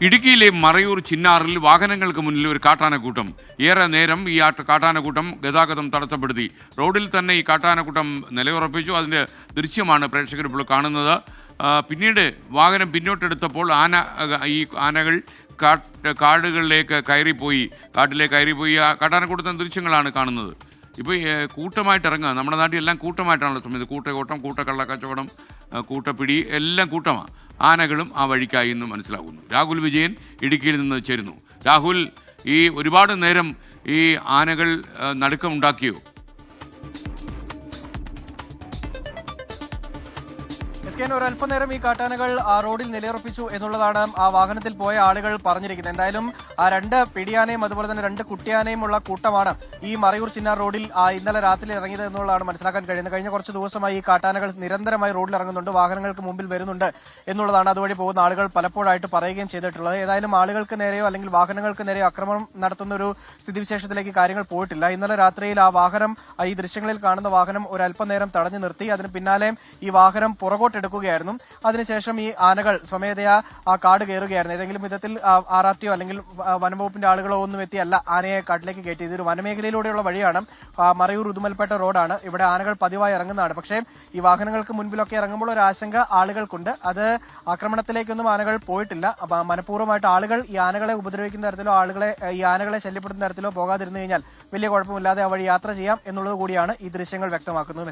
ഇടുക്കിയിലെ മറയൂർ ചിന്നാറിൽ വാഹനങ്ങൾക്ക് മുന്നിൽ ഒരു കാട്ടാനക്കൂട്ടം. ഏറെ നേരം ഈ കാട്ടാനക്കൂട്ടം ഗതാഗതം തടസ്സപ്പെടുത്തി. റോഡിൽ തന്നെ ഈ കാട്ടാനക്കൂട്ടം നിലയുറപ്പിച്ചു. അതിൻ്റെ ദൃശ്യമാണ് പ്രേക്ഷകർ ഇപ്പോൾ കാണുന്നത്. പിന്നീട് വാഹനം പിന്നോട്ടെടുത്തപ്പോൾ ഈ ആനകൾ കാട്ടിലേക്ക് കയറിപ്പോയി. ആ കാട്ടാനക്കൂട്ടത്തിൻ്റെ ദൃശ്യങ്ങളാണ് കാണുന്നത്. ഇപ്പോൾ കൂട്ടമായിട്ട് ഇറങ്ങുക. നമ്മുടെ നാട്ടിൽ എല്ലാം കൂട്ടമായിട്ടാണല്ലോ സമയത്ത്. കൂട്ടയോട്ടം, കൂട്ടക്കള്ളക്കച്ചവടം, കൂട്ടപ്പിടി എല്ലാം കൂട്ടമാണ്. ആനകളും ആ വഴിക്കായി എന്ന് മനസ്സിലാകുന്നു. രാഹുൽ വിജയൻ ഇടുക്കിയിൽ നിന്ന് ചേരുന്നു. രാഹുൽ, ഈ ഒരുപാട് നേരം ഈ ആനകൾ നടുക്കമുണ്ടാക്കിയോ? ഒരല്പനേരം ഈ കാട്ടാനകൾ റോഡിൽ നിലയുറപ്പിച്ചു എന്നുള്ളതാണ് ആ വാഹനത്തിൽ പോയ ആളുകൾ പറഞ്ഞിരിക്കുന്നത്. എന്തായാലും ആ 2 പിടിയാനയും അതുപോലെ തന്നെ 2 കുട്ടിയാനയും ഉള്ള കൂട്ടമാണ് ഈ മറയൂർ ചിന്നാർ റോഡിൽ ഇന്നലെ രാത്രി ഇറങ്ങിയത് എന്നുള്ളതാണ് മനസ്സിലാക്കാൻ കഴിയുന്നത്. കഴിഞ്ഞ കുറച്ച് ദിവസമായി ഈ കാട്ടാനകൾ നിരന്തരമായി റോഡിൽ ഇറങ്ങുന്നുണ്ട്, വാഹനങ്ങൾക്ക് മുമ്പിൽ വരുന്നുണ്ട് എന്നുള്ളതാണ് അതുവഴി പോകുന്ന ആളുകൾ പലപ്പോഴായിട്ട് പറയുകയും ചെയ്തിട്ടുള്ളത്. ഏതായാലും ആളുകൾക്ക് നേരെയോ അല്ലെങ്കിൽ വാഹനങ്ങൾക്ക് നേരെയോ ആക്രമണം നടത്തുന്ന ഒരു സ്ഥിതിവിശേഷത്തിലേക്ക് കാര്യങ്ങൾ പോയിട്ടില്ല. ഇന്നലെ രാത്രിയിൽ ആ വാഹനം, ഈ ദൃശ്യങ്ങളിൽ കാണുന്ന വാഹനം ഒരല്പനേരം തടഞ്ഞു നിർത്തി. അതിന് പിന്നാലെ ഈ വാഹനം പുറകോട്ടെടുക്കുകയായിരുന്നു. അതിനുശേഷം ഈ ആനകൾ സ്വമേധയാ ആ കാട് കയറുകയായിരുന്നു. ഏതെങ്കിലും വിധത്തിൽ RRTO അല്ലെങ്കിൽ വനംവകുപ്പിന്റെ ആളുകളോ ഒന്നും എത്തിയല്ല ആനയെ കാട്ടിലേക്ക് കയറ്റി. ഇതൊരു വനമേഖലയിലൂടെയുള്ള വഴിയാണ്. മറയൂർ ഉദുമൽപേട്ട റോഡാണ്. ഇവിടെ ആനകൾ പതിവായി ഇറങ്ങുന്നതാണ്. പക്ഷേ ഈ വാഹനങ്ങൾക്ക് മുൻപിലൊക്കെ ഇറങ്ങുമ്പോൾ ഒരു ആശങ്ക ആളുകൾക്കുണ്ട്. അത് ആക്രമണത്തിലേക്കൊന്നും ആനകൾ പോയിട്ടില്ല. മനഃപൂർവ്വമായിട്ട് ആളുകൾ ഈ ആനകളെ ഉപദ്രവിക്കുന്ന തരത്തിലോ ഈ ആനകളെ ശല്യപ്പെടുത്തുന്ന തരത്തിലോ പോകാതിരുന്നു കഴിഞ്ഞാൽ വലിയ കുഴപ്പമില്ലാതെ ആ വഴി യാത്ര ചെയ്യാം എന്നുള്ളത് കൂടിയാണ് ഈ ദൃശ്യങ്ങൾ വ്യക്തമാക്കുന്നത്.